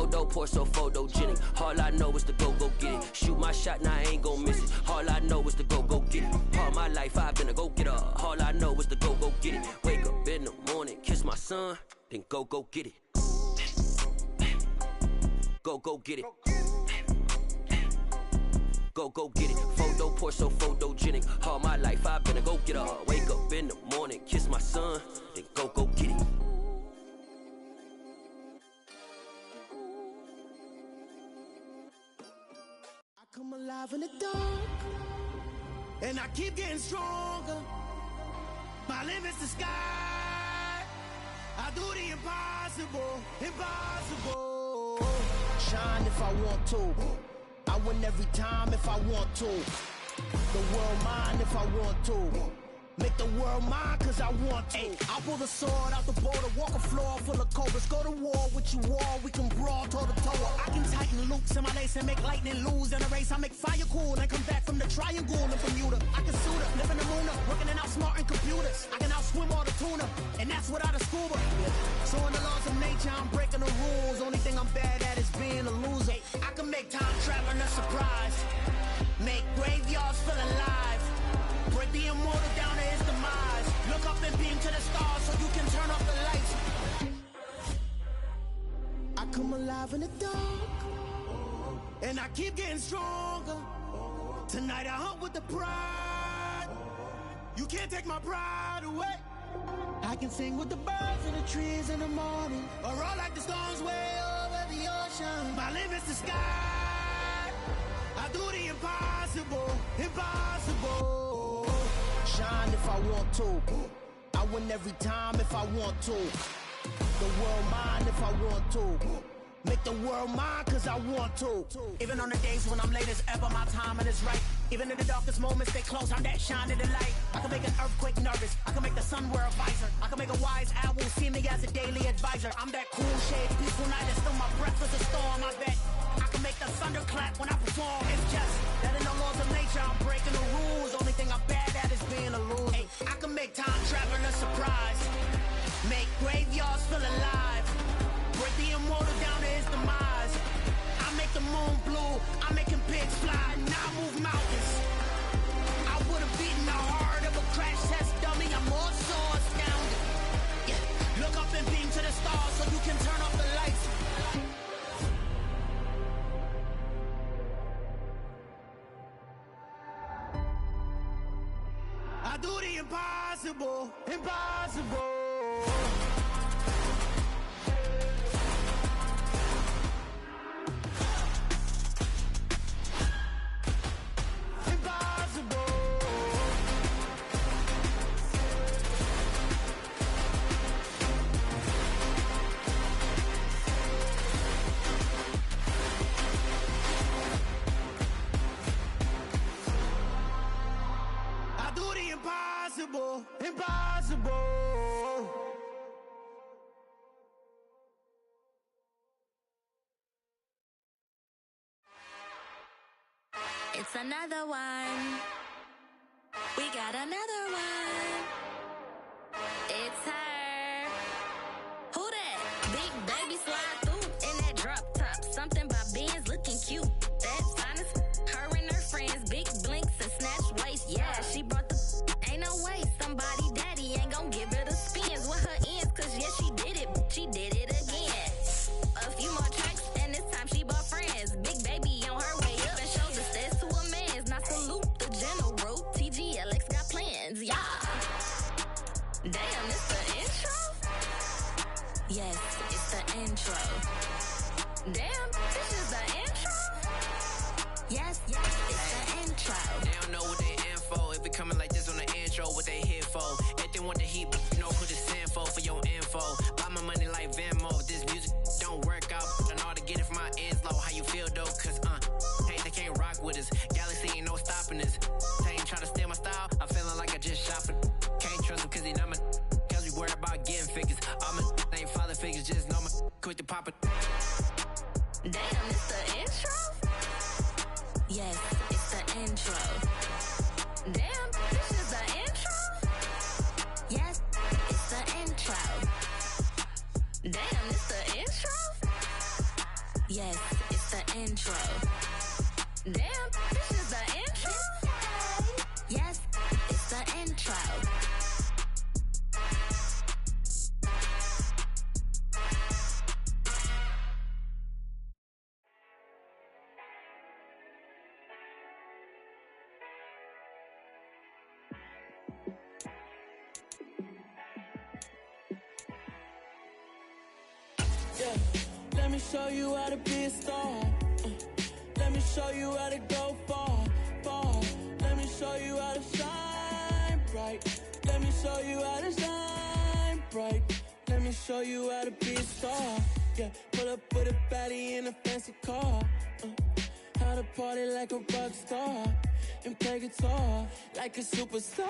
Photo poor, so photogenic. All I know is to go get it. Shoot my shot, now I ain't gon' miss it. All I know is to go get it. All my life I've been a go-getter. All I know is to go get it. Wake up in the morning, kiss my son, then go get it. Go get it. Go get it. Photo poor, so photogenic. All my life I've been a go-getter. Wake up in the morning, kiss my son, then go get it. I come alive in the dark, and I keep getting stronger. My limit's the sky. I do the impossible, impossible. Shine if I want to. I win every time if I want to. The world mine if I want to. Make the world mine cause I want to. I'll pull the sword out the border, walk a floor full of cobras. Go to war with you all, we can brawl toe to toe. I can tighten loops in my lace and make lightning lose in a race. I make fire cool and come back from the triangle in Bermuda. I can suit up, live in the moon up, working and outsmarting computers. I can outswim all the tuna, and that's without a scuba. So in the laws of nature, I'm breaking the rules. Only thing I'm bad at is being a loser. I can make time traveling a surprise, make graveyards feel alive, break the immortal down to his demise. Look up and beam to the stars so you can turn off the lights. I come alive in the dark, and I keep getting stronger. Tonight I hunt with the pride. You can't take my pride away. I can sing with the birds and the trees in the morning, or roll like the storms way over the ocean. My limit's the sky. I do the impossible, impossible. Shine if I want to. I win every time if I want to. The world mine if I want to. Make the world mine cause I want to. Even on the days when I'm late as ever, my timing is right. Even in the darkest moments, they close, I'm that shine in the light. I can make an earthquake nervous, I can make the sun wear a visor. I can make a wise owl see me as a daily advisor. I'm that cool shade, peaceful night, and still my breath is a storm, I bet. I can make the thunder clap when I perform. It's just that in the laws of nature, I'm breaking the rules. Only thing I'm bad at is being a loser. Hey, I can make time traveling a surprise, make graveyards feel alive, break the immortal down to his demise. I make the moon blue, I'm making pigs fly, now I move mountains. I would've beaten the heart of a crash test dummy, I'm more so astounded. Yeah. Look up and beam to the stars so you can turn off the lights. I do the impossible, impossible. Impossible, impossible. It's another one. We got another one. It's her. Who that? Big baby slide through in that drop top. Something about Benz looking cute. That's honest. Her and her friends, big blinks and snatch waist. Yeah, she brought the. Ain't no way somebody daddy ain't gon' give her the spins with her ends. Cause yeah, she did it. She did it again. A few more tracks and this time she bought friends. Big baby on her way up and showed the steps to a man's. Now salute the general. TGLX got plans. Yeah. Damn, it's the intro? Yes, it's the intro. Damn, this is the intro? Yes, it's the intro. They don't know what they in for. If it coming like this on the intro, what they here for? If they want the heat, but you know who the send for your info. Buy my money like Venmo. This music don't work out. I know how to get it from my ends low. How you feel though? Cause hey, they can't rock with us. Galaxy ain't no stopping us. They ain't trying to steal my style. I'm feeling like I just shopping. Can't trust them cause they not my. Cause we worried about getting figures. All my ain't father figures. Just know my quit the pop it. Damn, it's the intro? Yes, it's the intro. Damn, this is the intro? Yes, it's the intro. Damn, it's the intro? Yes, it's the intro. Damn, this is the intro? Yes, it's the intro. Yeah, let me show you how to be a star. Let me show you how to go far, far. Let me show you how to shine bright. Let me show you how to shine bright. Let me show you how to be a star. Yeah, pull up with a baddie in a fancy car. How to party like a rock star and play guitar like a superstar.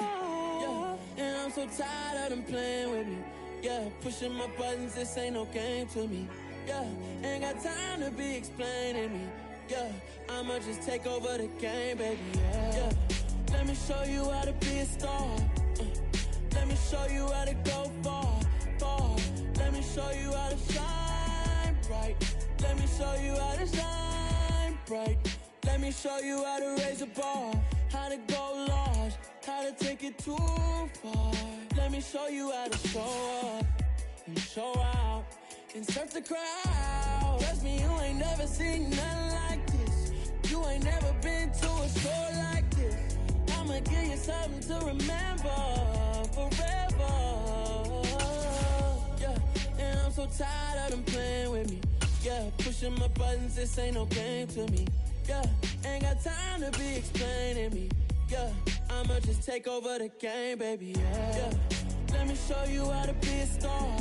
Yeah, and I'm so tired of them playing with me. Yeah, pushing my buttons, this ain't no game to me. Yeah, ain't got time to be explaining me. Yeah, I'ma just take over the game, baby. Yeah, let me show you how to be a star. Let me show you how to go far, far. Let me show you how to shine bright. Let me show you how to shine bright. Let me show you how to raise a bar, how to go large, how to take it too far. Let me show you how to show up and show out and surf the crowd. Trust me, you ain't never seen nothing like this. You ain't never been to a show like this. I'ma give you something to remember forever. Yeah, and I'm so tired of them playing with me. Yeah, pushing my buttons, this ain't no game to me. Yeah, ain't got time to be explaining me. Yeah, I'ma just take over the game, baby. Yeah, let me show you how to be a star.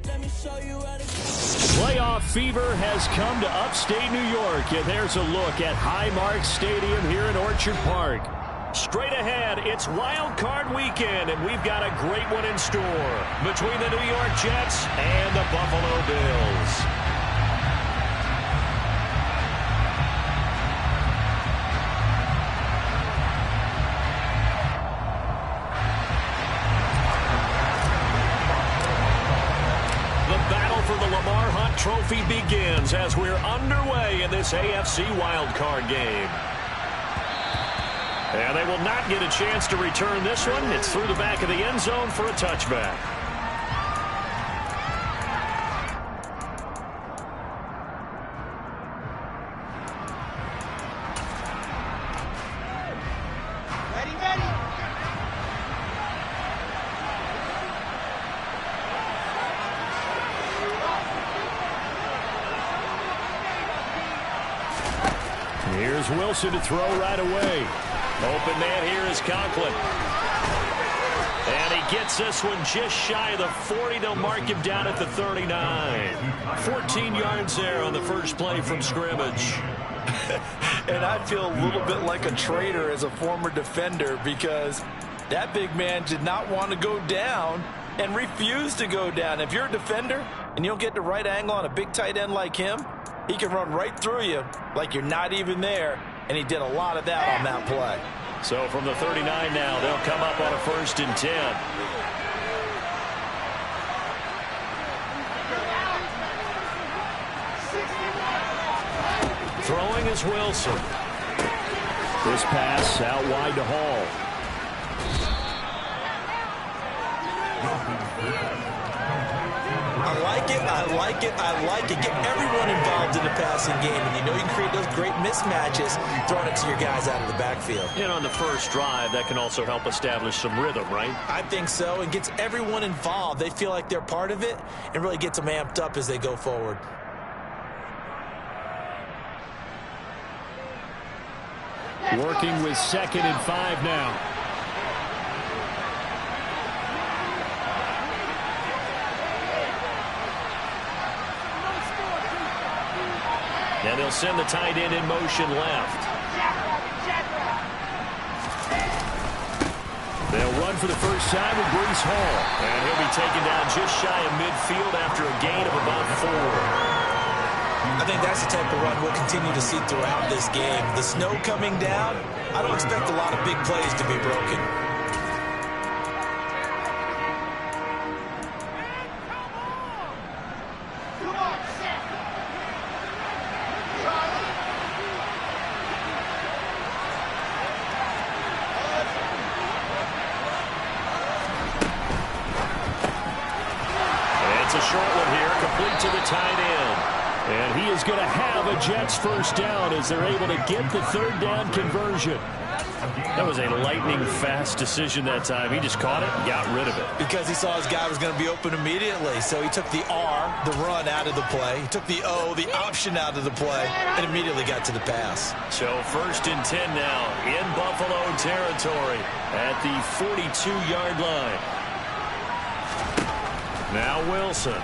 Let me show you how to. Playoff fever has come to upstate New York, and there's a look at Highmark Stadium here in Orchard Park. Straight ahead, it's Wild Card Weekend, and we've got a great one in store between the New York Jets and the Buffalo Bills. Trophy begins as we're underway in this AFC wildcard game. And they will not get a chance to return this one. It's through the back of the end zone for a touchback. Here's Wilson to throw right away. Open man here is Conklin. And he gets this one just shy of the 40. They'll mark him down at the 39. 14 yards there on the first play from scrimmage. And I feel a little bit like a traitor as a former defender because that big man did not want to go down and refused to go down. If you're a defender and you don't get the right angle on a big tight end like him, he can run right through you like you're not even there, and he did a lot of that on that play. So from the 39 now, they'll come up on a 1st and 10. Throwing is Wilson. This pass out wide to Hall. I like it, I like it, I like it. Get everyone involved in the passing game, and you know you can create those great mismatches throwing it to your guys out of the backfield. And on the first drive, that can also help establish some rhythm, right? I think so, and gets everyone involved. They feel like they're part of it and really gets them amped up as they go forward. Working with 2nd and 5 now. And they'll send the tight end in motion left. They'll run for the first time with Breece Hall. And he'll be taken down just shy of midfield after a gain of about 4. I think that's the type of run we'll continue to see throughout this game. The snow coming down, I don't expect a lot of big plays to be broken. short one here, complete to the tight end. And he is going to have a Jets first down as they're able to get the third down conversion. That was a lightning-fast decision that time. He just caught it and got rid of it. Because he saw his guy was going to be open immediately. So he took the R, the run, out of the play. He took the O, the option, out of the play, and immediately got to the pass. So 1st and 10 now in Buffalo territory at the 42-yard line. Now Wilson.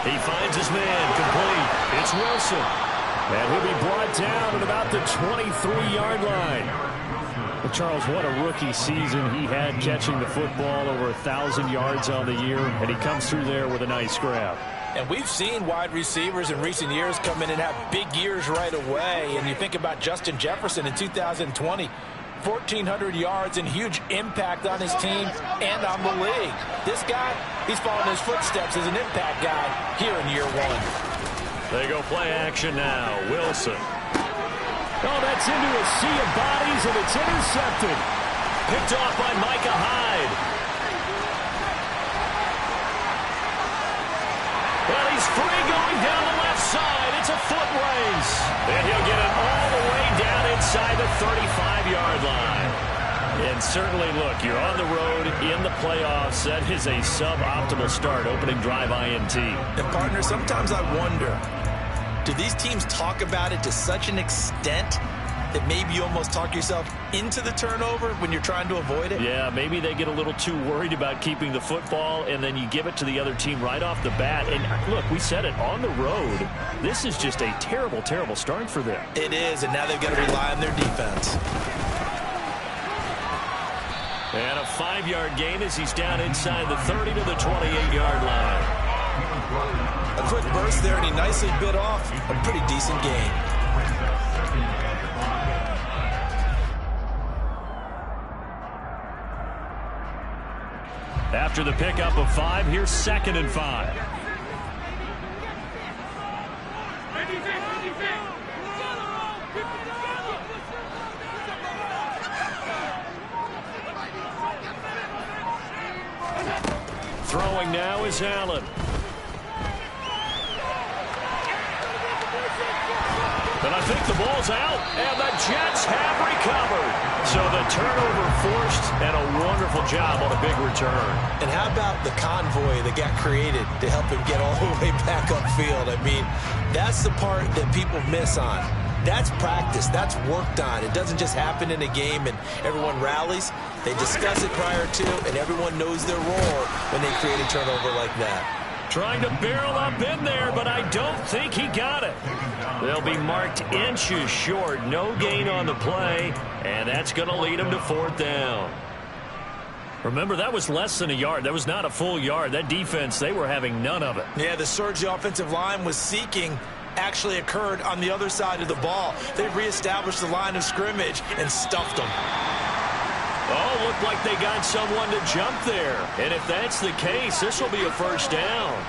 He finds his man, complete. It's Wilson. And he'll be brought down at about the 23-yard line. Well, Charles, what a rookie season he had catching the football, over 1,000 yards on the year, and he comes through there with a nice grab. And we've seen wide receivers in recent years come in and have big years right away. And you think about Justin Jefferson in 2020, 1,400 yards and huge impact on his team and on the league. This guy, he's following his footsteps as an impact guy here in year one. They go play action now. Wilson. Oh, that's into a sea of bodies, and it's intercepted. Picked off by Micah Hyde. Well, he's free going down the left side. It's a foot race. And he'll get it all the way down inside the 35-yard line. And certainly, look, you're on the road in the playoffs. That is a suboptimal start, opening drive INT. And, partner, sometimes I wonder, do these teams talk about it to such an extent that maybe you almost talk yourself into the turnover when you're trying to avoid it? Yeah, maybe they get a little too worried about keeping the football, and then you give it to the other team right off the bat. And, look, we said it, on the road, this is just a terrible, terrible start for them. It is, and now they've got to rely on their defense. And a 5-yard gain as he's down inside the 30 to the 28-yard line. A quick burst there, and he nicely bit off a pretty decent gain. After the pickup of 5, here's 2nd and 5. Throwing now is Allen. And I think the ball's out, and the Jets have recovered. So the turnover forced, and a wonderful job on a big return. And how about the convoy that got created to help him get all the way back upfield? I mean, that's the part that people miss on. That's practice. That's worked on. It doesn't just happen in a game and everyone rallies. They discuss it prior to, and everyone knows their role when they create a turnover like that. Trying to barrel up in there, but I don't think he got it. They'll be marked inches short. No gain on the play, and that's going to lead them to 4th down. Remember, that was less than a yard. That was not a full yard. That defense, they were having none of it. Yeah, the surge the offensive line was seeking actually occurred on the other side of the ball. They reestablished the line of scrimmage and stuffed them. Oh, looked like they got someone to jump there. And if that's the case, this will be a 1st down.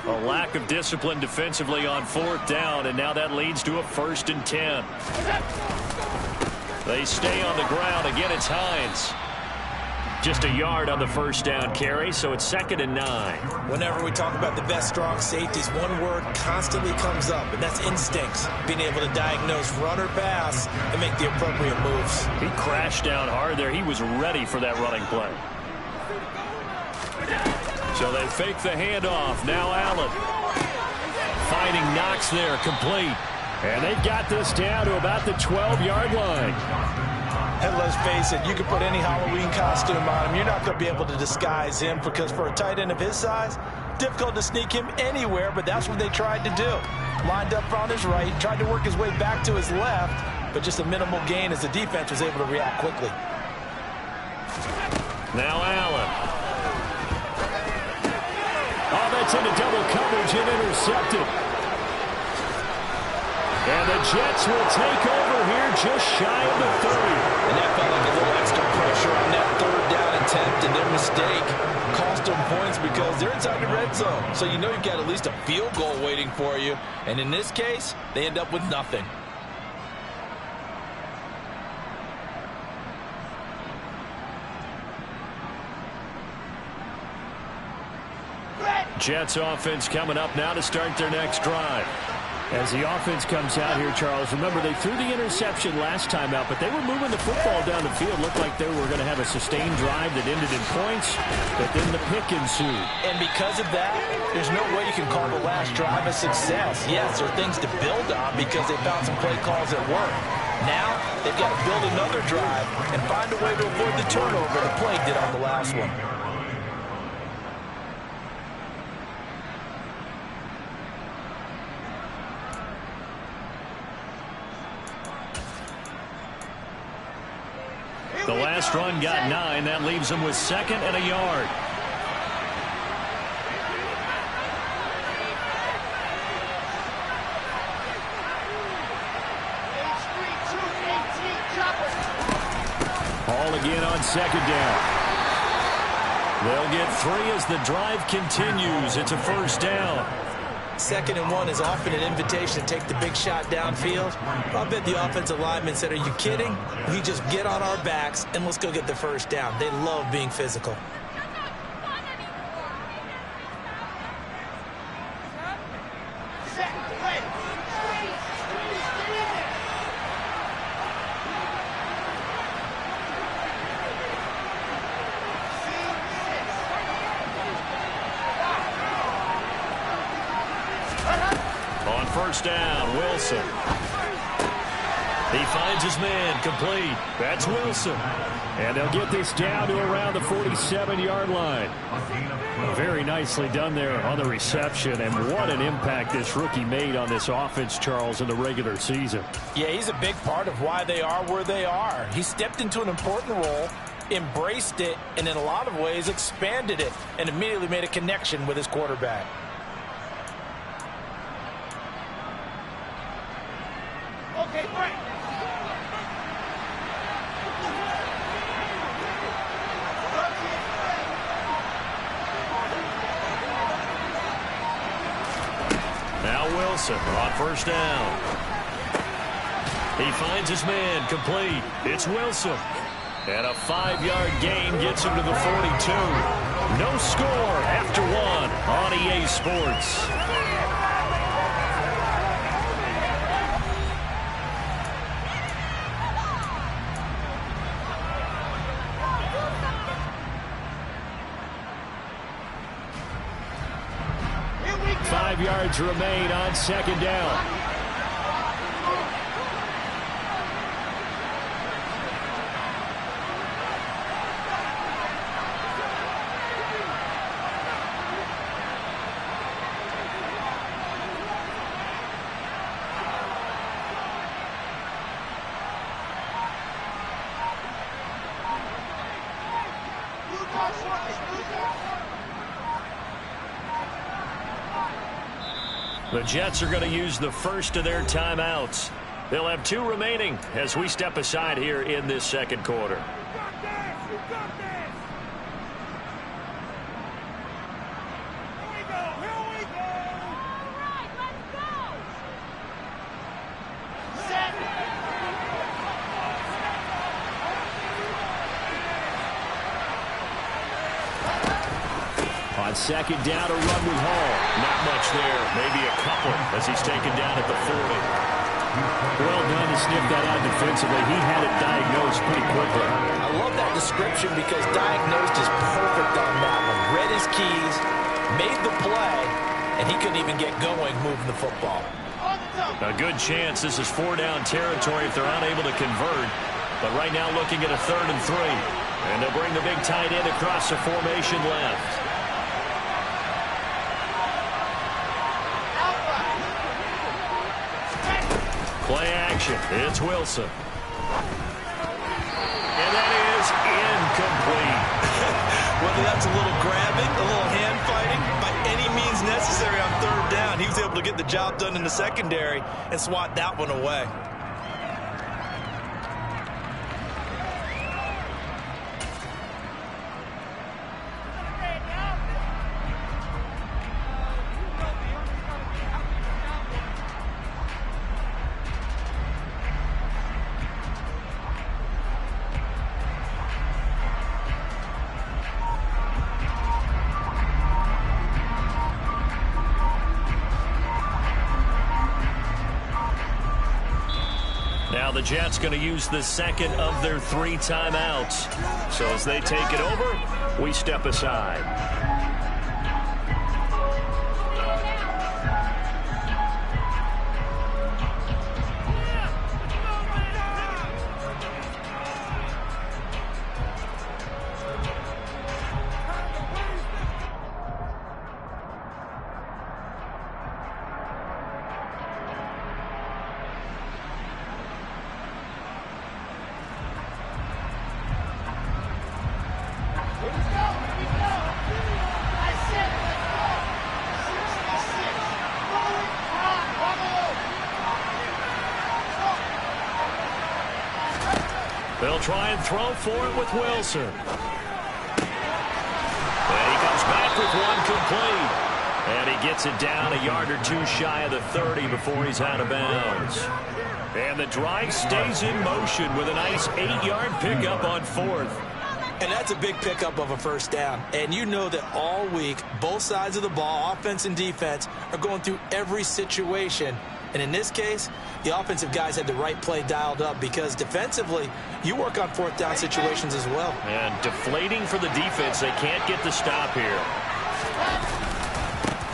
A lack of discipline defensively on 4th down, and now that leads to a 1st and 10. They stay on the ground. Again, it's Hines. Just a yard on the 1st down carry, so it's 2nd and 9. Whenever we talk about the best strong safeties, one word constantly comes up, and that's instincts. Being able to diagnose run or pass and make the appropriate moves. He crashed down hard there. He was ready for that running play. So they fake the handoff. Now Allen. Finding Knox there, complete. And they've got this down to about the 12-yard line. And let's face it, you can put any Halloween costume on him. You're not going to be able to disguise him because for a tight end of his size, difficult to sneak him anywhere, but that's what they tried to do. Lined up on his right, tried to work his way back to his left, but just a minimal gain as the defense was able to react quickly. Now Allen. Oh, that's into double coverage and intercepted. And the Jets will take over here just shy of the 30. And that felt like a little extra pressure on that 3rd down attempt, and their mistake cost cost them points because they're inside the red zone. So you know you've got at least a field goal waiting for you. And in this case, they end up with nothing. Jets offense coming up now to start their next drive. As the offense comes out here, Charles, remember they threw the interception last time out, but they were moving the football down the field. Looked like they were going to have a sustained drive that ended in points, but then the pick ensued. And because of that, there's no way you can call the last drive a success. Yes, there are things to build on because they found some play calls that work. Now, they've got to build another drive and find a way to avoid the turnover the play did on the last one. The last run got 9. That leaves them with 2nd and a yard. Ball again on 2nd down. They'll get 3 as the drive continues. It's a 1st down. 2nd and 1 is often an invitation to take the big shot downfield. I bet the offensive lineman said, are you kidding? We just get on our backs and let's go get the 1st down. They love being physical. On 1st down, Wilson. He finds his man, complete. That's Wilson. And they'll get this down to around the 47-yard line. Very nicely done there on the reception, and what an impact this rookie made on this offense, Charles, in the regular season. Yeah, he's a big part of why they are where they are. He stepped into an important role, embraced it, and in a lot of ways expanded it, and immediately made a connection with his quarterback. Okay, Frank. Now Wilson on 1st down. He finds his man, complete. It's Wilson. And a 5-yard gain gets him to the 42. No score after 1 on EA Sports. Yards remain on 2nd down. The Jets are going to use the first of their timeouts. They'll have 2 remaining as we step aside here in this 2nd quarter. On 2nd down, a run with Hall. Not much there. Maybe a couple as he's taken down at the 40. Well done to sniff that out defensively. He had it diagnosed pretty quickly. I love that description because diagnosed is perfect on that one. Read his keys, made the play, and he couldn't even get going moving the football. A good chance this is 4-down territory if they're unable to convert. But right now looking at a 3rd and 3. And they'll bring the big tight end across the formation left. Play action. It's Wilson. And that is incomplete. Whether that's a little grabbing, a little hand fighting, by any means necessary on 3rd down, he was able to get the job done in the secondary and swat that one away. Now the Jets going to use the second of their 3 timeouts. So as they take it over, we step aside. They'll try and throw for it with Wilson. And he comes back with one complete. And he gets it down a yard or 2 shy of the 30 before he's out of bounds. And the drive stays in motion with a nice 8-yard pickup on 4th. And that's a big pickup of a first down. And you know that all week, both sides of the ball, offense and defense, are going through every situation. And in this case, the offensive guys had the right play dialed up because defensively, you work on 4th down situations as well. And deflating for the defense. They can't get the stop here.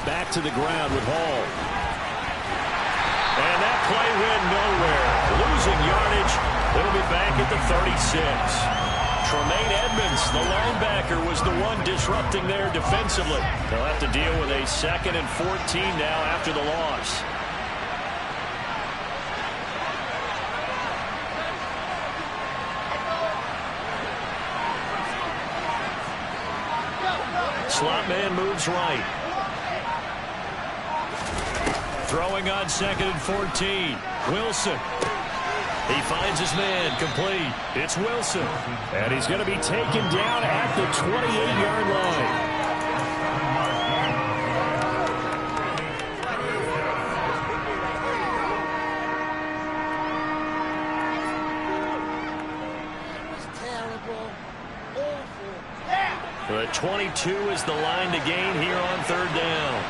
Back to the ground with Hall. And that play went nowhere. Losing yardage. It'll be back at the 36. Tremaine Edmonds, the linebacker, was the one disrupting there defensively. They'll have to deal with a 2nd and 14 now after the loss. Slot man moves right. Throwing on 2nd and 14. Wilson. He finds his man complete. It's Wilson. And he's going to be taken down at the 28-yard line. The 22 is the line to gain here on 3rd down.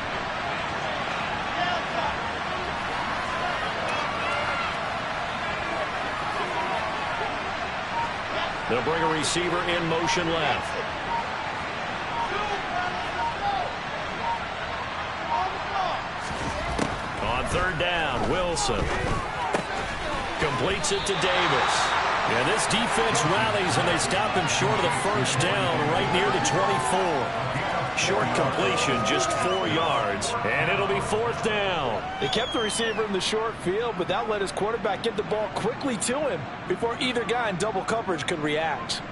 They'll bring a receiver in motion left. On 3rd down, Wilson completes it to Davis. Yeah, this defense rallies, and they stop him short of the first down right near the 24. Short completion, just 4 yards, and it'll be 4th down. They kept the receiver in the short field, but that let his quarterback get the ball quickly to him before either guy in double coverage could react.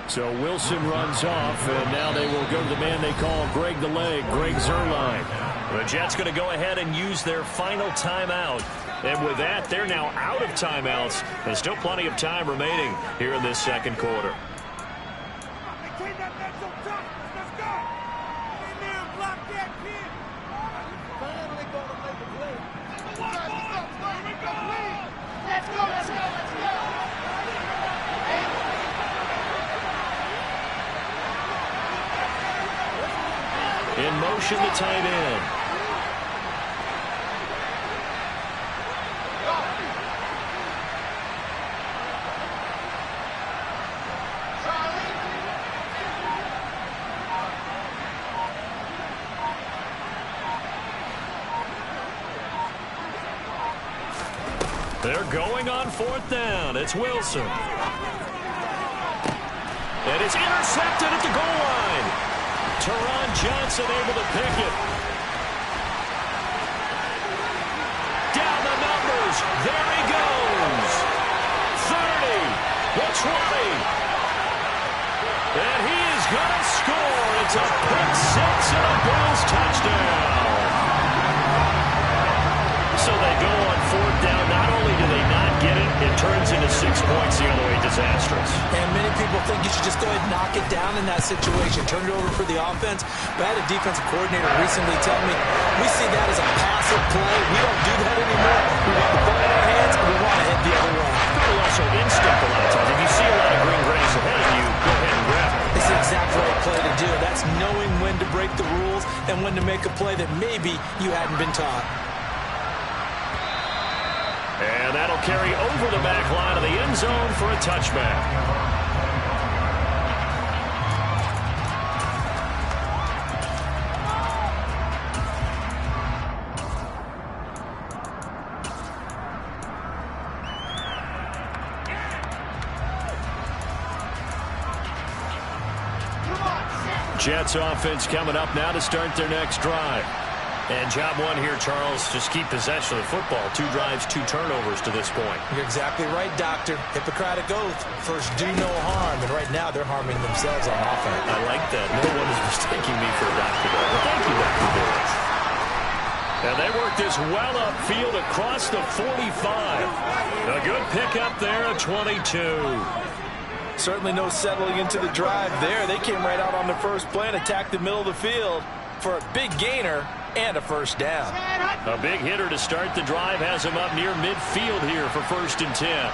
So Wilson runs off, and now they will go to the man they call Greg the Leg, Greg Zuerlein. The Jets going to go ahead and use their final timeout. And with that, they're now out of timeouts. There's still plenty of time remaining here in this 2nd quarter. In motion, the tight end. They're going on 4th down. It's Wilson. And it's intercepted at the goal line. Teron Johnson able to pick it. Down the numbers. There he goes. 30. The 20. And he is going to score. It's a pick 6 and a Bills touchdown. So they go on 4th down. Not only do they not get it, it turns into 6 points the other way. Disastrous. And many people think you should just go ahead and knock it down in that situation. Turn it over for the offense. But I had a defensive coordinator recently tell me, we see that as a passive play. We don't do that anymore. We want the ball in our hands, and we want to head the other way. Probably also instinct a lot of times. If you see a lot of green grass ahead of you, go ahead and grab it. It's the exact right play to do. That That's knowing when to break the rules and when to make a play that maybe you hadn't been taught. And that'll carry over the back line of the end zone for a touchback. Jets offense coming up now to start their next drive. And job one here, Charles, just keep possession of the football. 2 drives, 2 turnovers to this point. You're exactly right, Doctor. Hippocratic oath. First, do no harm. And right now, they're harming themselves on offense. I like that. No one is mistaking me for a doctor. Well, thank you, Dr. Bills. And they work this well upfield across the 45. A good pickup there at 22. Certainly no settling into the drive there. They came right out on the first play and attacked the middle of the field for a big gainer and a first down. A big hitter to start the drive has him up near midfield here for 1st and 10.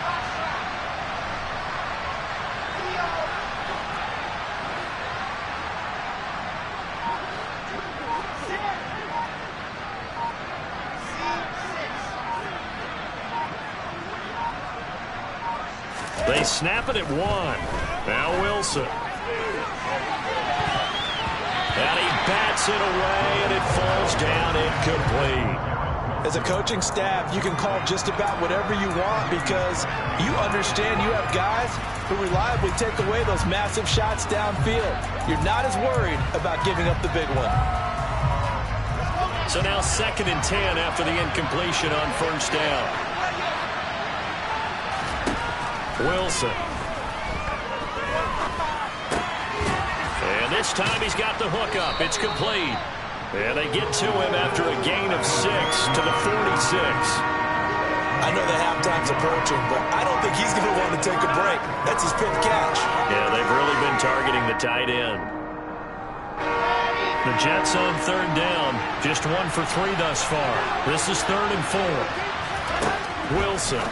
They snap it at 1. Now Wilson. And he bats it away, and it falls down incomplete. As a coaching staff, you can call just about whatever you want because you understand you have guys who reliably take away those massive shots downfield. You're not as worried about giving up the big one. So now 2nd and 10 after the incompletion on 1st down. Wilson. And this time he's got the hook up. It's complete. And they get to him after a gain of 6 to the 46. I know that halftime's approaching, but I don't think he's going to want to take a break. That's his 5th catch. Yeah, they've really been targeting the tight end. The Jets on 3rd down. Just 1 for 3 thus far. This is 3rd and 4. Wilson.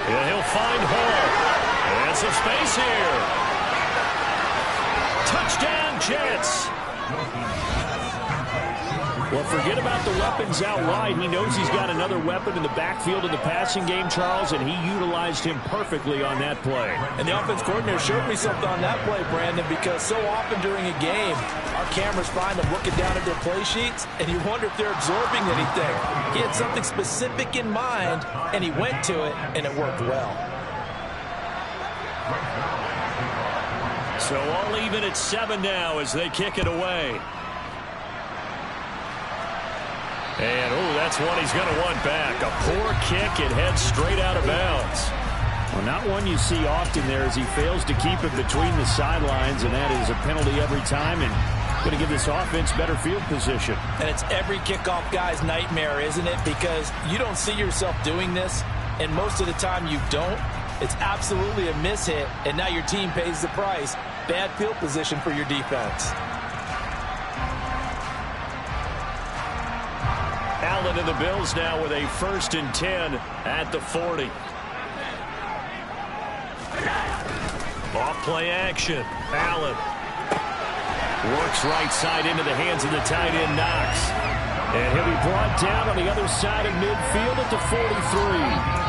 Yeah, he'll find Hall. And some space here. Touchdown, Jets. Well, forget about the weapons outright. He knows he's got another weapon in the backfield in the passing game, Charles, and he utilized him perfectly on that play. And the offense coordinator showed me something on that play, Brandon, because so often during a game, our cameras find them looking down at their play sheets, and you wonder if they're absorbing anything. He had something specific in mind, and he went to it, and it worked well. So all even at 7 now as they kick it away. And, that's one he's going to want back. A poor kick. It heads straight out of bounds. Well, not one you see often there as he fails to keep it between the sidelines, and that is a penalty every time and going to give this offense better field position. And it's every kickoff guy's nightmare, isn't it? Because you don't see yourself doing this, and most of the time you don't. It's absolutely a mishit, and now your team pays the price. Bad field position for your defense. Allen and the Bills now with a 1st and 10 at the 40. Off play action. Allen works right side into the hands of the tight end Knox. And he'll be brought down on the other side of midfield at the 43.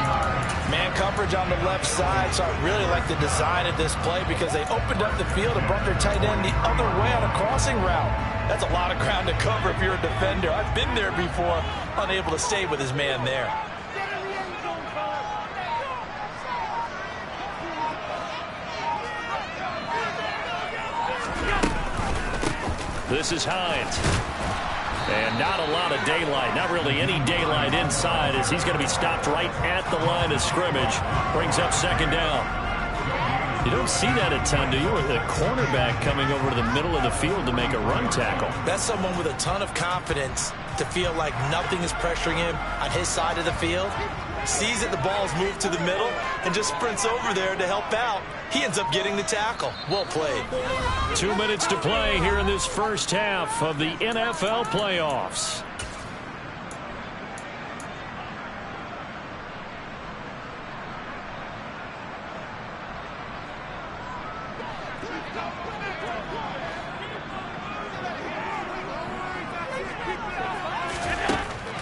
Man coverage on the left side, so I really like the design of this play because they opened up the field and brought their tight end the other way on a crossing route. That's a lot of ground to cover if you're a defender. I've been there before, unable to stay with his man there. This is Hines. And not a lot of daylight, not really any daylight inside as he's going to be stopped right at the line of scrimmage. Brings up 2nd down. You don't see that a ton, do you? With a cornerback coming over to the middle of the field to make a run tackle. That's someone with a ton of confidence to feel like nothing is pressuring him on his side of the field. Sees that the ball's moved to the middle and just sprints over there to help out. He ends up getting the tackle. Well played. 2 minutes to play here in this first half of the NFL playoffs.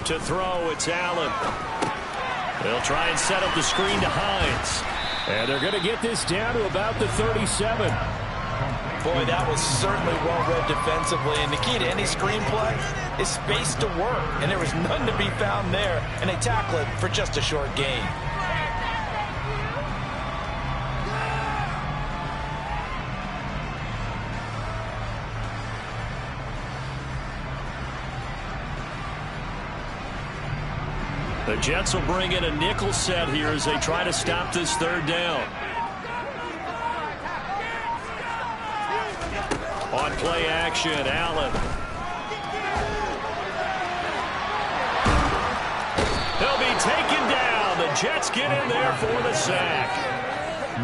To throw, it's Allen. They'll try and set up the screen to Hines. And they're going to get this down to about the 37. Boy, that was certainly well-read defensively. And the key to any screenplay is space to work. And there was none to be found there. And they tackle it for just a short gain. The Jets will bring in a nickel set here as they try to stop this third down. On play action, Allen. He'll be taken down. The Jets get in there for the sack.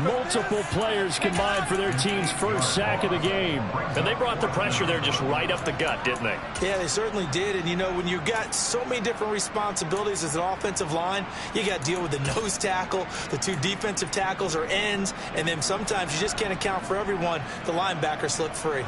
Multiple players combined for their team's first sack of the game. And they brought the pressure there just right up the gut, didn't they? Yeah, they certainly did. And, you know, when you've got so many different responsibilities as an offensive line, you got to deal with the nose tackle, the two defensive tackles or ends, and then sometimes you just can't account for everyone. The linebacker slipped free.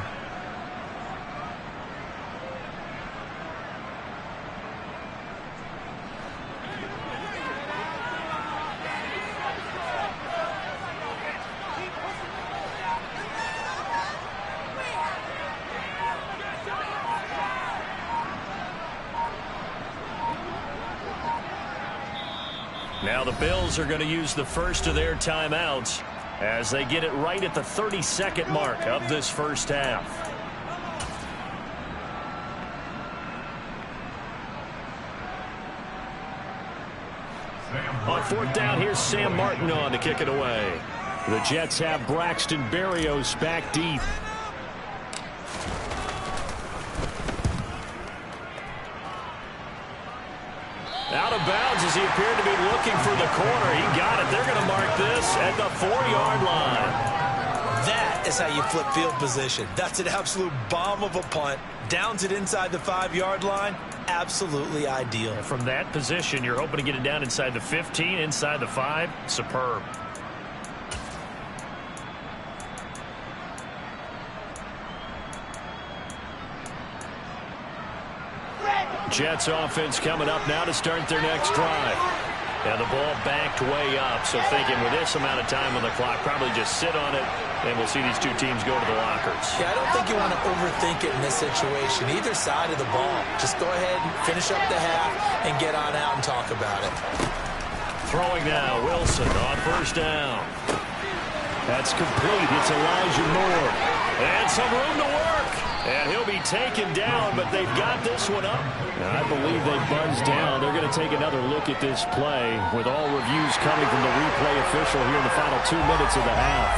Now the Bills are going to use the first of their timeouts as they get it right at the 32nd mark of this first half. On fourth down, here's Sam Martin on to kick it away. The Jets have Braxton Berrios back deep. Out of bounds as he appeared to be looking for the corner. He got it. They're going to mark this at the 4-yard line. That is how you flip field position. That's an absolute bomb of a punt. Downs it inside the 5-yard line. Absolutely ideal. And from that position, you're hoping to get it down inside the 15, inside the 5. Superb. Jets offense coming up now to start their next drive. And the ball backed way up, so thinking with this amount of time on the clock, probably just sit on it, and we'll see these two teams go to the lockers. Yeah, I don't think you want to overthink it in this situation. Either side of the ball. Just go ahead and finish up the half and get on out and talk about it. Throwing now, Wilson on first down. That's complete. It's Elijah Moore. And some room to work. And he'll be taken down, but they've got this one up. And I believe they buzzed down. They're going to take another look at this play with all reviews coming from the replay official here in the final 2 minutes of the half.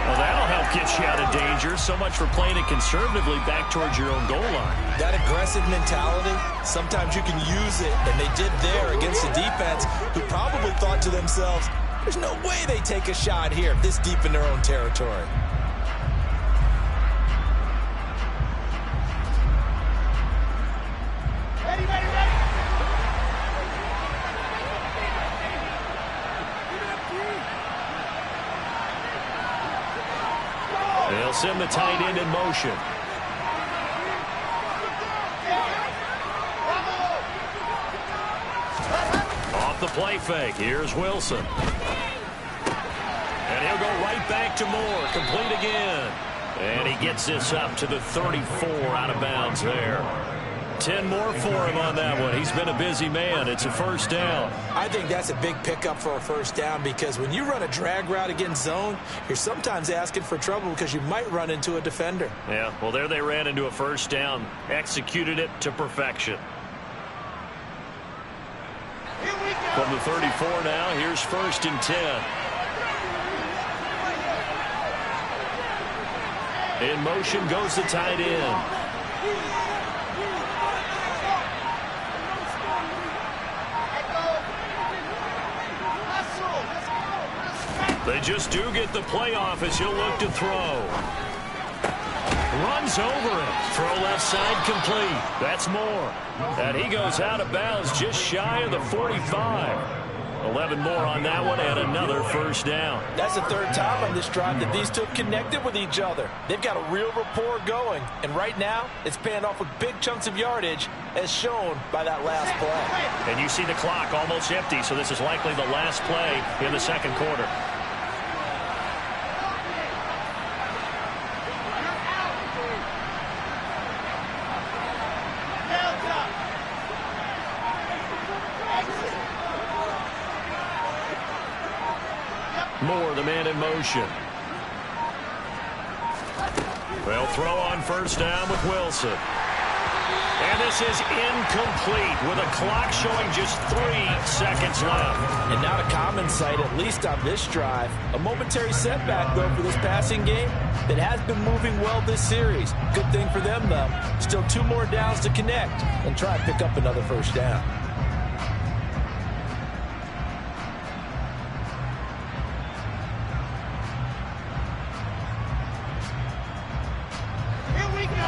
Well, that'll help get you out of danger. So much for playing it conservatively back towards your own goal line. That aggressive mentality, sometimes you can use it, and they did there against the defense who probably thought to themselves, there's no way they take a shot here this deep in their own territory. They'll send the tight end in motion. Off the play fake. Here's Wilson. And he'll go right back to Moore. Complete again. And he gets this up to the 34 out of bounds there. 10 more for him on that one. He's been a busy man. It's a first down. I think that's a big pickup for a first down because when you run a drag route against zone, you're sometimes asking for trouble because you might run into a defender. Yeah, well, there they ran into a first down. Executed it to perfection. From the 34 now, here's first and 10. In motion goes the tight end. They just do get the playoff as he'll look to throw. Runs over it. Throw left side complete. That's Moore. And he goes out of bounds just shy of the 45. 11 more on that one and another first down. That's the third time on this drive that these two have connected with each other. They've got a real rapport going. And right now, it's paying off with big chunks of yardage as shown by that last play. And you see the clock almost empty, so this is likely the last play in the second quarter. Moore, the man in motion. They'll throw on first down with Wilson. And this is incomplete with a clock showing just 3 seconds left. And not a common sight, at least on this drive. A momentary setback, though, for this passing game that has been moving well this series. Good thing for them, though. Still 2 more downs to connect and try and pick up another first down.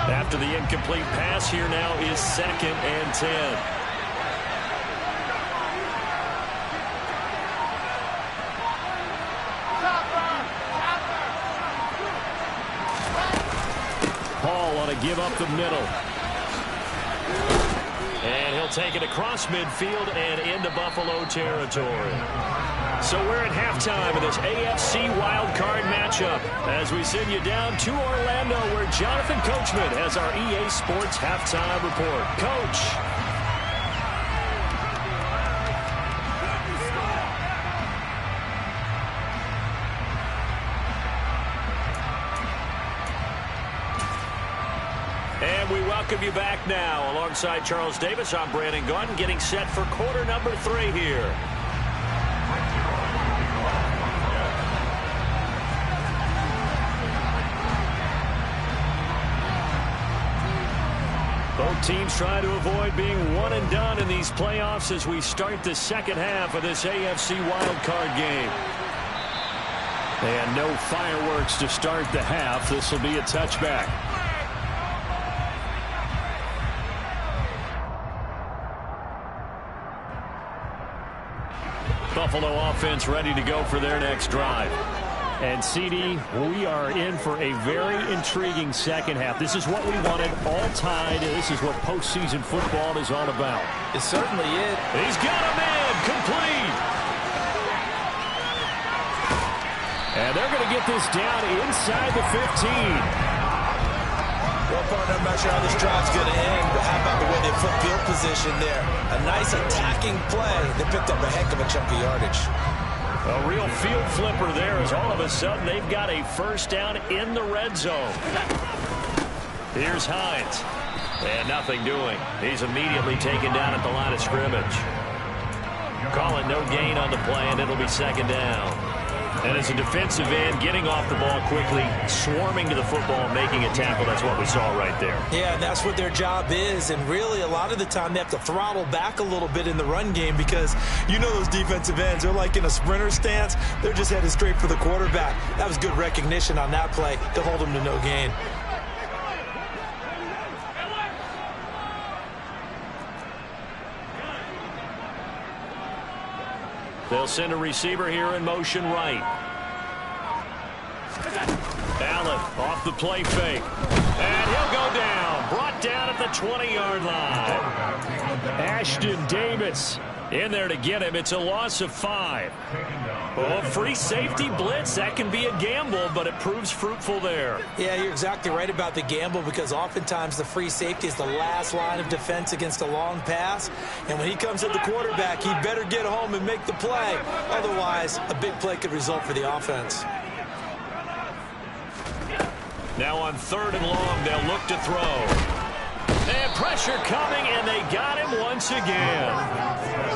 After the incomplete pass, here now is 2nd and 10. Hall on a give up the middle. And he'll take it across midfield and into Buffalo territory. So we're at halftime of this AFC wildcard matchup as we send you down to Orlando where Jonathan Coachman has our EA Sports halftime report. Coach. And we welcome you back now. Alongside Charles Davis, I'm Brandon Gaudin getting set for quarter number 3 here. Both teams trying to avoid being one and done in these playoffs as we start the second half of this AFC wildcard game. And no fireworks to start the half. This will be a touchback. Buffalo offense ready to go for their next drive. And, CD, we are in for a very intriguing second half. This is what we wanted, all tied. This is what postseason football is all about. It certainly is. He's got a man complete. And they're going to get this down inside the 15. Well, partner, I'm not sure how this drive's going to end, but how about the way they flip field position there? A nice attacking play. They picked up a heck of a chunk of yardage. A real field flipper there as all of a sudden they've got a first down in the red zone. Here's Hines. And nothing doing. He's immediately taken down at the line of scrimmage. Call it no gain on the play, and it'll be second down. And as a defensive end, getting off the ball quickly, swarming to the football, making a tackle, that's what we saw right there. Yeah, and that's what their job is. And really, a lot of the time, they have to throttle back a little bit in the run game because you know those defensive ends, they're like in a sprinter stance. They're just headed straight for the quarterback. That was good recognition on that play to hold them to no gain. They'll send a receiver here in motion right. Allen off the play fake. And he'll go down. Brought down at the 20-yard line. Ashton Davis in there to get him. It's a loss of 5. Oh, free safety blitz. That can be a gamble, but it proves fruitful there. Yeah, you're exactly right about the gamble because oftentimes the free safety is the last line of defense against a long pass. And when he comes at the quarterback, he better get home and make the play. Otherwise, a big play could result for the offense. Now on 3rd and long, they'll look to throw. And pressure coming, and they got him once again.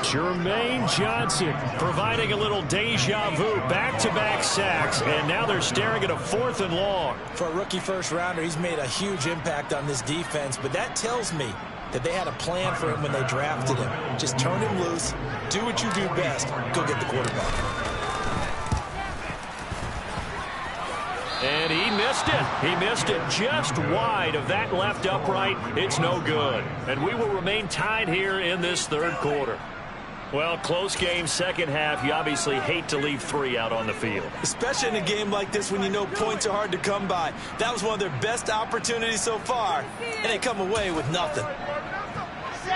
Jermaine Johnson providing a little deja vu, back-to-back sacks, and now they're staring at a 4th and long. For a rookie first-rounder, he's made a huge impact on this defense, but that tells me that they had a plan for him when they drafted him. Just turn him loose, do what you do best, go get the quarterback. And he missed it. He missed it just wide of that left upright. It's no good. And we will remain tied here in this 3rd quarter. Well, close game, second half. You obviously hate to leave 3 out on the field. Especially in a game like this when you know points are hard to come by. That was one of their best opportunities so far, and they come away with nothing.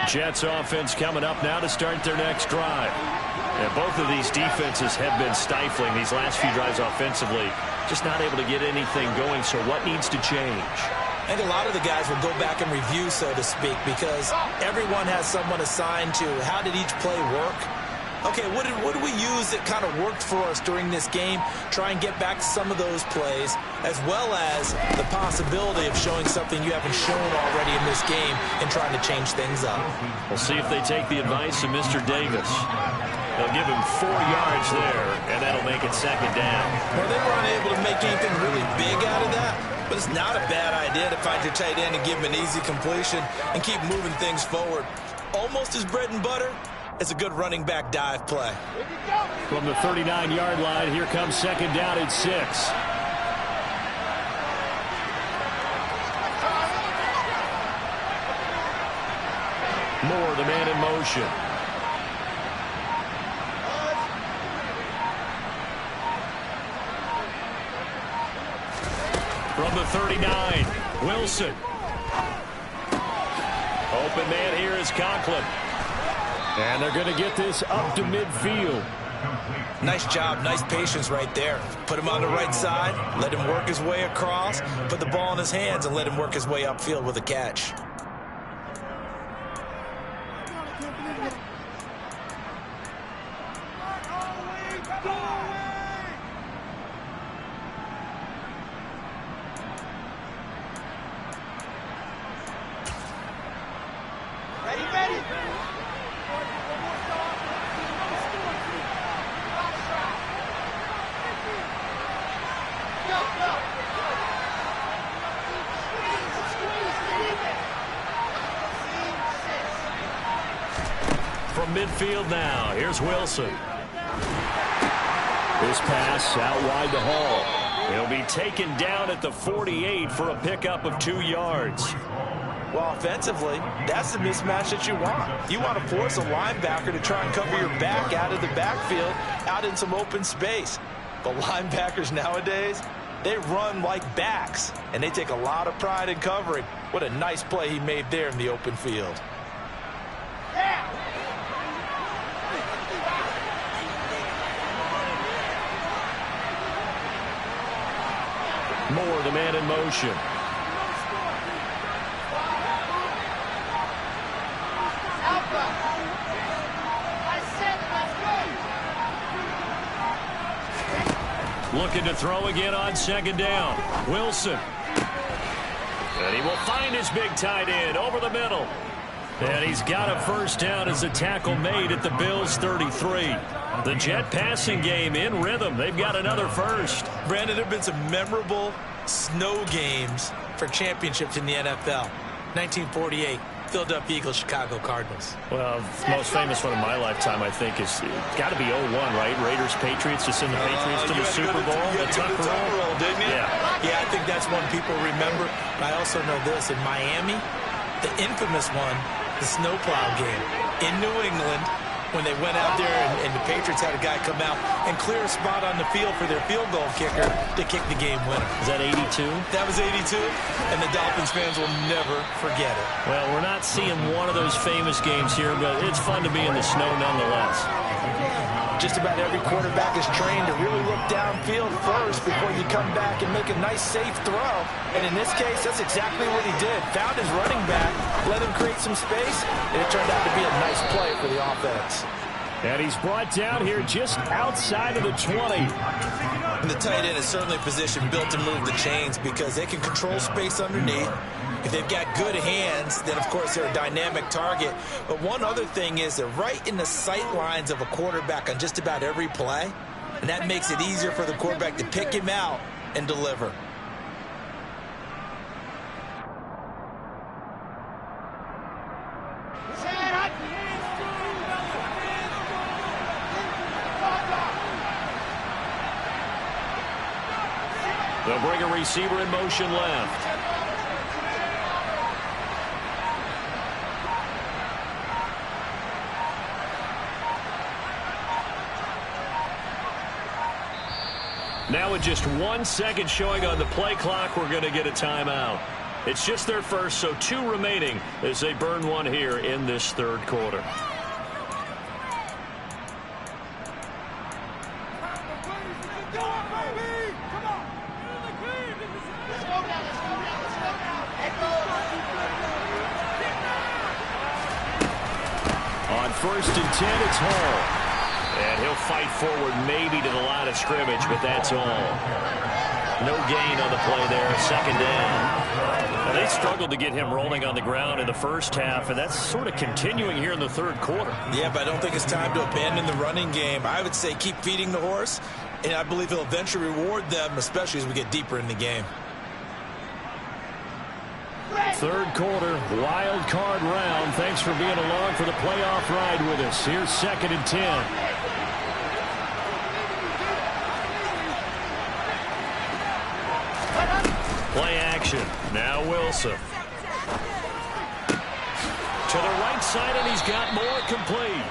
Jets offense coming up now to start their next drive. And both of these defenses have been stifling these last few drives offensively. Just not able to get anything going, so what needs to change? I think a lot of the guys will go back and review, so to speak, because everyone has someone assigned to how did each play work. Okay, what did we use that kind of worked for us during this game? Try and get back to some of those plays, as well as the possibility of showing something you haven't shown already in this game and trying to change things up. We'll see if they take the advice of Mr. Davis. They'll give him 4 yards there, and that'll make it second down. Well, they weren't able to make anything really big out of that, but it's not a bad idea to find your tight end and give him an easy completion and keep moving things forward. Almost as bread and butter. It's a good running back dive play. From the 39-yard line, here comes second down at 6. Moore, the man in motion. From the 39, Wilson. Open man here is Conklin. And they're going to get this up to midfield. Nice job, nice patience right there. Put him on the right side, let him work his way across, put the ball in his hands, and let him work his way upfield with a catch. From midfield now, here's Wilson. This pass out wide to Hall. He'll be taken down at the 48 for a pickup of 2 yards. Well, offensively, that's the mismatch that you want. You want to force a linebacker to try and cover your back out of the backfield, out in some open space. But linebackers nowadays, they run like backs, and they take a lot of pride in covering. What a nice play he made there in the open field. Moore, the man in motion. Looking to throw again on second down. Wilson. And he will find his big tight end over the middle. And he's got a first down as a tackle made at the Bills' 33. The Jet passing game in rhythm. They've got another first. Brandon, there have been some memorable snow games for championships in the NFL. 1948, Philadelphia Eagles, Chicago Cardinals. Well, the most famous one of my lifetime, I think, is got to be 01, right? Raiders, Patriots, to send the Patriots to the Super Bowl. The Tucker roll, didn't you? Yeah, I think that's one people remember. But I also know this. In Miami, the infamous one, the snowplow game in New England, when they went out there and the Patriots had a guy come out and clear a spot on the field for their field goal kicker to kick the game winner. Is that 82? That was 82, and the Dolphins fans will never forget it. Well, we're not seeing one of those famous games here, but it's fun to be in the snow nonetheless. Just about every quarterback is trained to really look downfield first before you come back and make a nice, safe throw. And in this case, that's exactly what he did. Found his running back, let him create some space, and it turned out to be a nice play for the offense. And he's brought down here just outside of the 20. And the tight end is certainly a position built to move the chains because they can control space underneath. If they've got good hands, then, of course, they're a dynamic target. But one other thing is they're right in the sight lines of a quarterback on just about every play. And that makes it easier for the quarterback to pick him out and deliver. They'll bring a receiver in motion left. Now with just 1 second showing on the play clock, we're going to get a timeout. It's just their first, so 2 remaining as they burn one here in this third quarter. On 1st and 10, it's Hall. And he'll fight forward maybe to the line of scrimmage, but that's all. No gain on the play there, 2nd down. Now, they struggled to get him rolling on the ground in the first half, and that's sort of continuing here in the third quarter. Yeah, but I don't think it's time to abandon the running game. I would say keep feeding the horse, and I believe he'll eventually reward them, especially as we get deeper in the game. Third quarter, wild card round. Thanks for being along for the playoff ride with us. Here's 2nd and 10. Play action. Now Wilson. To the right side, and he's got more complete.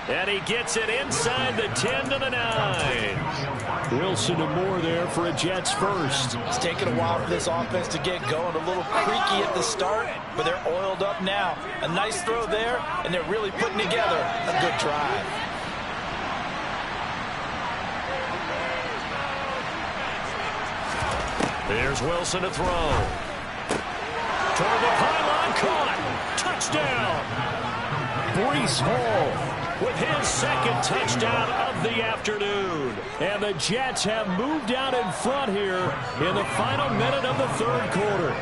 And he gets it inside the 10 to the 9. Wilson and more there for a Jets first. It's taken a while for this offense to get going. A little creaky at the start, but they're oiled up now. A nice throw there, and they're really putting together a good drive. There's Wilson to throw. Toward the pylon, caught. Touchdown. Breece Hall with his 2nd touchdown of the afternoon. And the Jets have moved out in front here in the final minute of the third quarter.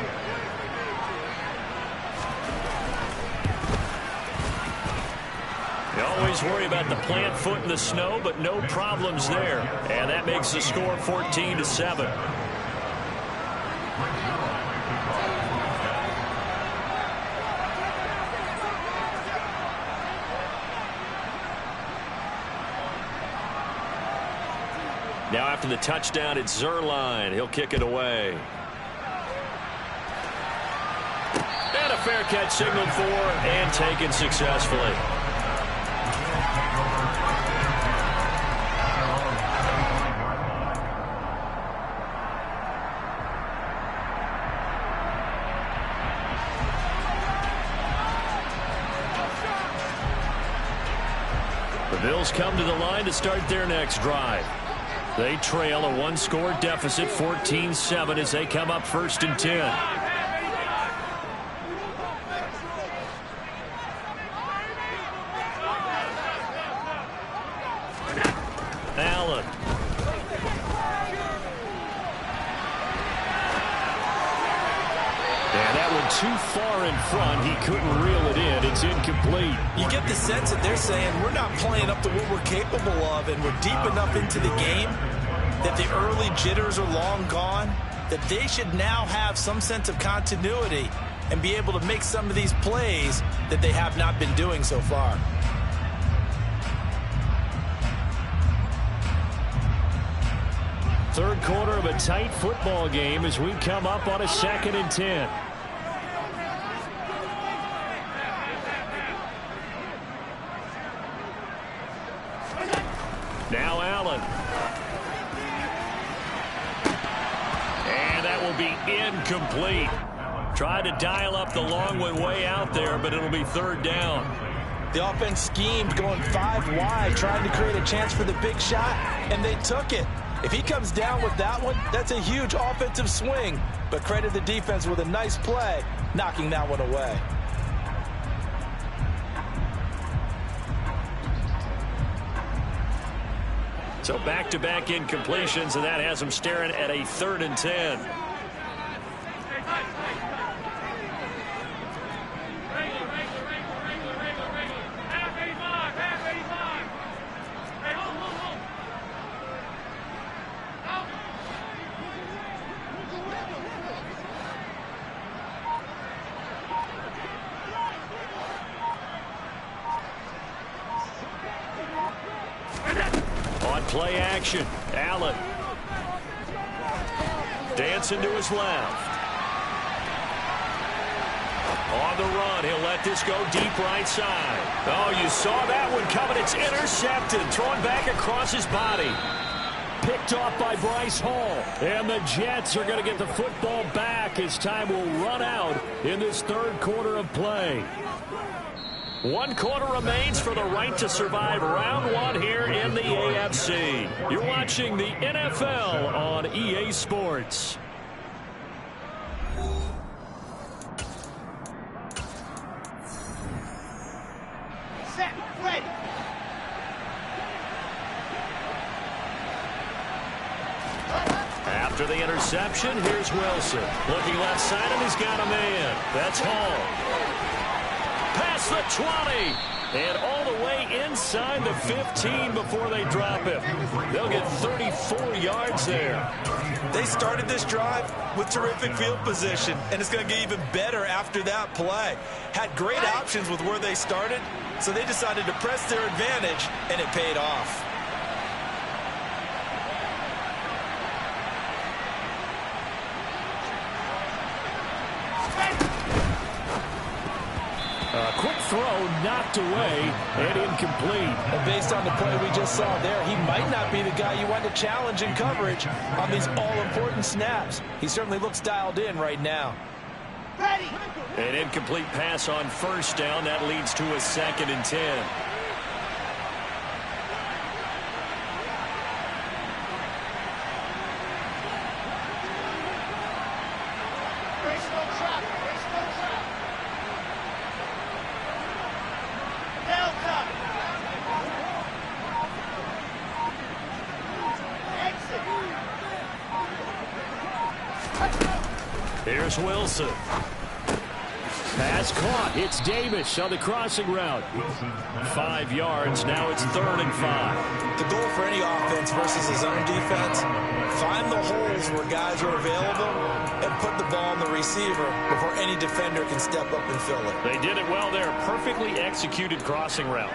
You always worry about the plant foot in the snow, but no problems there. And that makes the score 14-7. Now after the touchdown, it's Zuerlein. He'll kick it away. And a fair catch signaled for and taken successfully. The Bills come to the line to start their next drive. They trail a 1-score deficit, 14-7, as they come up 1st and 10. Allen. And that one too far in front. He couldn't reel it in. It's incomplete. You get the sense that they're saying we're not playing up to what we're capable of, and we're deep enough into the game that the early jitters are long gone, that they should now have some sense of continuity and be able to make some of these plays that they have not been doing so far. Third quarter of a tight football game as we come up on a 2nd and 10. Now Allen. And that will be incomplete. Tried to dial up the long one way out there, but it'll be 3rd down. The offense schemed going 5 wide, trying to create a chance for the big shot, and they took it. If he comes down with that one, that's a huge offensive swing. But credit the defense with a nice play, knocking that one away. So back-to-back incompletions, and that has them staring at a 3rd and 10. Play action. Allen. Dancing to his left. On the run, he'll let this go deep right side. Oh, you saw that one coming. It's intercepted. Thrown back across his body. picked off by Bryce Hall. And the Jets are going to get the football back as time will run out in this third quarter of play. 1 quarter remains for the right to survive round 1 here in the AFC. You're watching the NFL on EA Sports. Set, ready. After the interception, here's Wilson. Looking left side, and he's got a man. That's Hall. Past the 20. And all the way inside the 15 before they drop him. They'll get 34 yards there. They started this drive with terrific field position, and it's going to get even better after that play. Had great options with where they started, so they decided to press their advantage, and it paid off. Quick throw knocked away and incomplete. And based on the play we just saw there, he might not be the guy you want to challenge in coverage on these all-important snaps. He certainly looks dialed in right now. Ready. An incomplete pass on first down. That leads to a 2nd and 10. Here's Wilson. Pass caught. It's Davis on the crossing route. 5 yards. Now it's 3rd and 5. The goal for any offense versus his own defense, find the holes where guys are available and put the ball on the receiver before any defender can step up and fill it. They did it well there. Perfectly executed crossing route.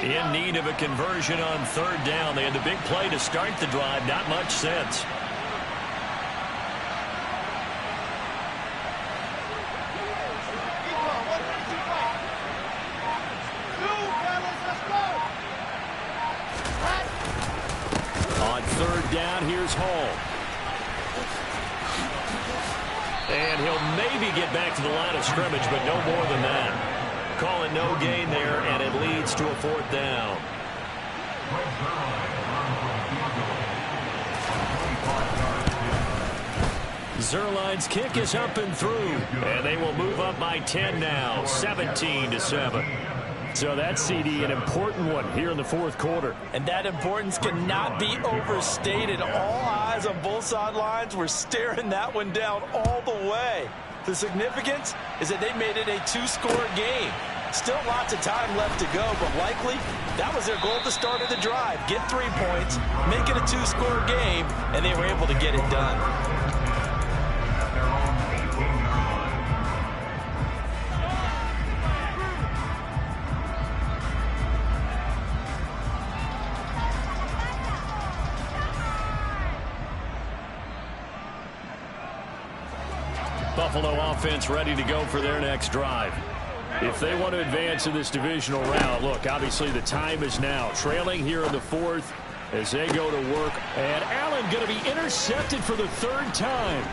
In need of a conversion on 3rd down. They had the big play to start the drive. Not much sense. On 3rd down, here's Hall. And he'll maybe get back to the line of scrimmage, but no more than that. Calling no gain there, and it leads to a 4th down. Zuerlein's kick is up and through, and they will move up by 10 now, 17-7. So that's, CD, an important one here in the 4th quarter. And that importance cannot be overstated. All eyes on both sidelines were staring that one down all the way. The significance is that they made it a 2-score game. Still lots of time left to go, but likely that was their goal at the start of the drive. Get 3 points, make it a 2-score game, and they were able to get it done. Buffalo offense ready to go for their next drive. If they want to advance in this divisional round, look, obviously the time is now. Trailing here in the 4th as they go to work. And Allen going to be intercepted for the 3rd time.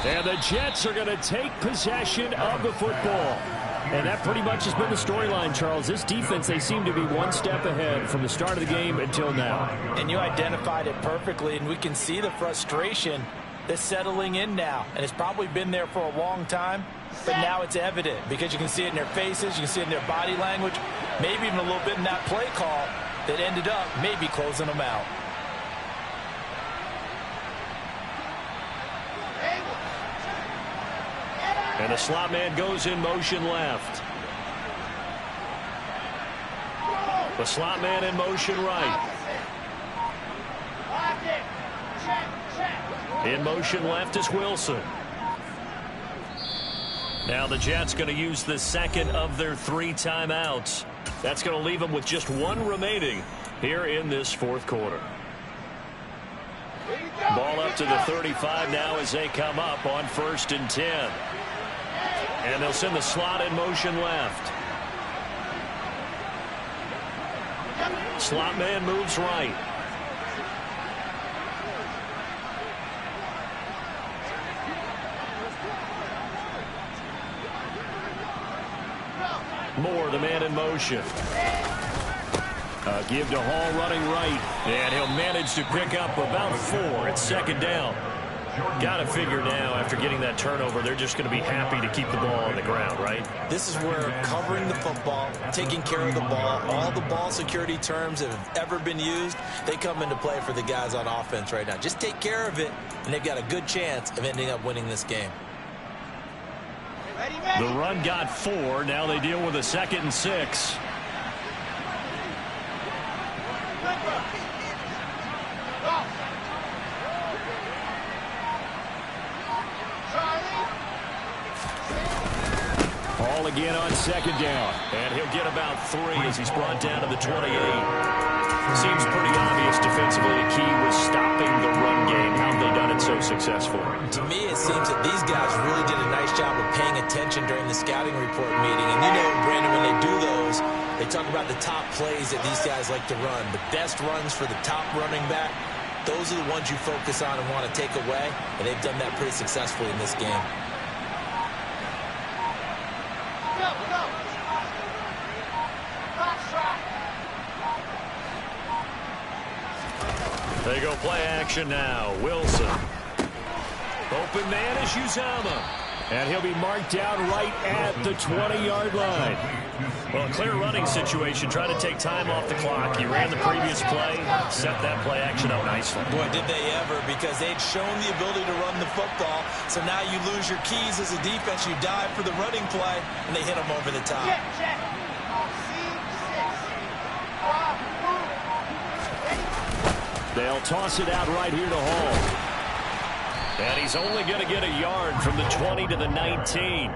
And the Jets are going to take possession of the football. And that pretty much has been the storyline, Charles. This defense, they seem to be one step ahead from the start of the game until now. And you identified it perfectly, and we can see the frustration that's settling in now. And it's probably been there for a long time. But now it's evident because you can see it in their faces, you can see it in their body language, maybe even a little bit in that play call that ended up maybe closing them out. And the slot man goes in motion left. The slot man in motion right. In motion left is Wilson. Now the Jets going to use the 2nd of their 3 timeouts. That's going to leave them with just 1 remaining here in this 4th quarter. Ball up to the 35 now as they come up on 1st and 10. And they'll send the slot in motion left. Slot man moves right. Moore, the man in motion. Give to Hall running right. And he'll manage to pick up about 4. It's second down. Got to figure now, after getting that turnover, they're just going to be happy to keep the ball on the ground, right? This is where covering the football, taking care of the ball, all the ball security terms that have ever been used, they come into play for the guys on offense right now. Just take care of it, and they've got a good chance of ending up winning this game. The run got 4. Now they deal with a 2nd and 6. Hall again on 2nd down. And he'll get about 3 as he's brought down to the 28. Seems pretty obvious defensively the key was stopping the run game. How have they done it so successfully? To me, it seems that these guys really did a nice job of paying attention during the scouting report meeting. And you know, Brandon, when they do those, they talk about the top plays that these guys like to run. The best runs for the top running back, those are the ones you focus on and want to take away. And they've done that pretty successfully in this game. They go play action now. Wilson. Open man is Uzomah. And he'll be marked down right at the 20-yard line. Well, a clear running situation. Trying to take time off the clock. He ran the previous play. Set that play action up nicely. Boy, did they ever, because they'd shown the ability to run the football. So now you lose your keys as a defense. You dive for the running play, and they hit them over the top. They'll toss it out right here to Hall. And he's only going to get a yard from the 20 to the 19.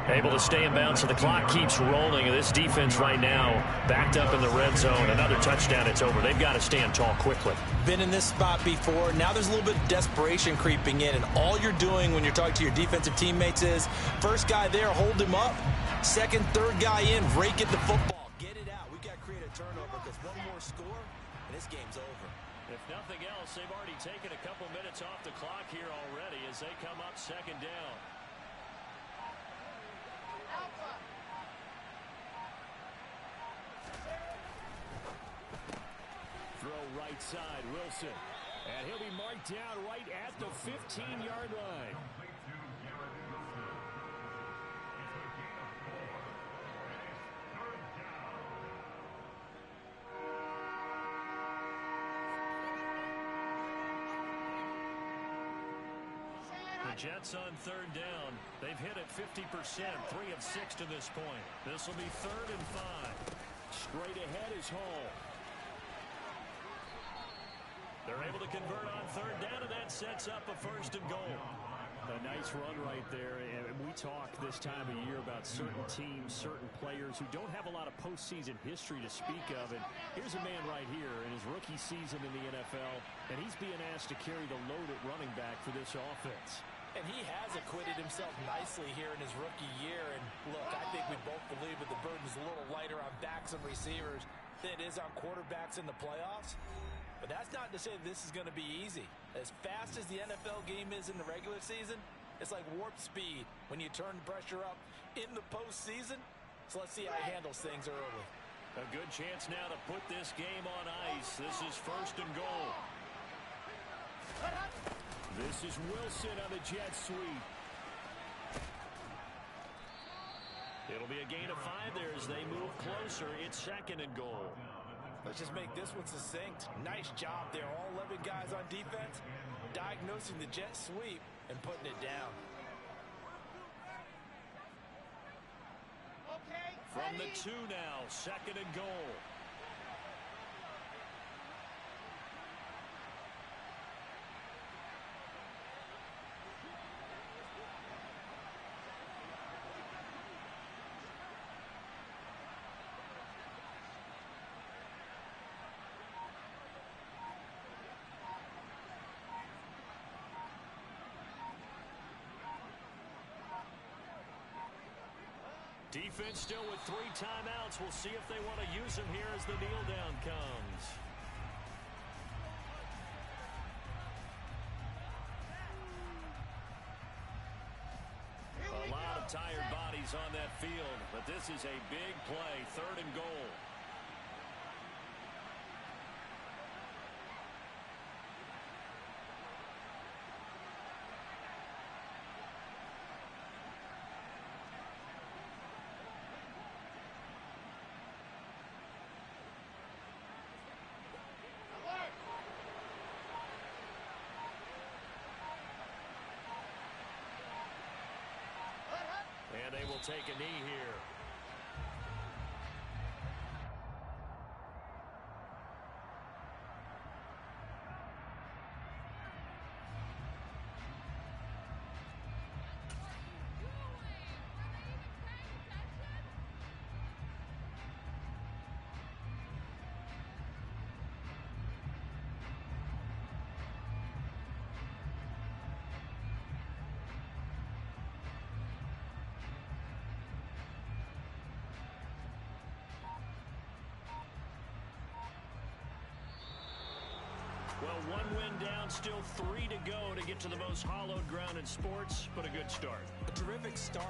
Able to stay in bounds, so the clock keeps rolling. And this defense right now backed up in the red zone. Another touchdown, it's over. They've got to stand tall quickly. Been in this spot before. Now there's a little bit of desperation creeping in. And all you're doing when you're talking to your defensive teammates is, first guy there, hold him up. Second, third guy in, rake at the football. Get it out. We've got to create a turnover because one more score, and this game's over. If nothing else, they've already taken a couple minutes off the clock here already as they come up 2nd down. Throw right side, Wilson. And he'll be marked down right at the 15-yard line. The Jets on 3rd down. They've hit it 50%, 3 of 6 to this point. This will be 3rd and 5. Straight ahead is Hall. They're able to convert on 3rd down, and that sets up a 1st and goal. A nice run right there, and we talk this time of year about certain teams, certain players who don't have a lot of postseason history to speak of, and here's a man right here in his rookie season in the NFL, and he's being asked to carry the load at running back for this offense. And he has acquitted himself nicely here in his rookie year. And look, I think we both believe that the burden's a little lighter on backs and receivers than it is on quarterbacks in the playoffs. But that's not to say that this is going to be easy. As fast as the NFL game is in the regular season, it's like warp speed when you turn the pressure up in the postseason. So let's see how he handles things early. A good chance now to put this game on ice. This is 1st and goal. This is Wilson on the jet sweep. It'll be a gain of 5 there as they move closer. It's 2nd and goal. Let's just make this one succinct. Nice job there. All 11 guys on defense diagnosing the jet sweep and putting it down. From the 2 now, 2nd and goal. Defense still with 3 timeouts. We'll see if they want to use them here as the kneel down comes. A lot of tired bodies on that field, but this is a big play, 3rd and goal. And they will take a knee here. Well, 1 win down, still 3 to go to get to the most hallowed ground in sports, but a good start. A terrific start.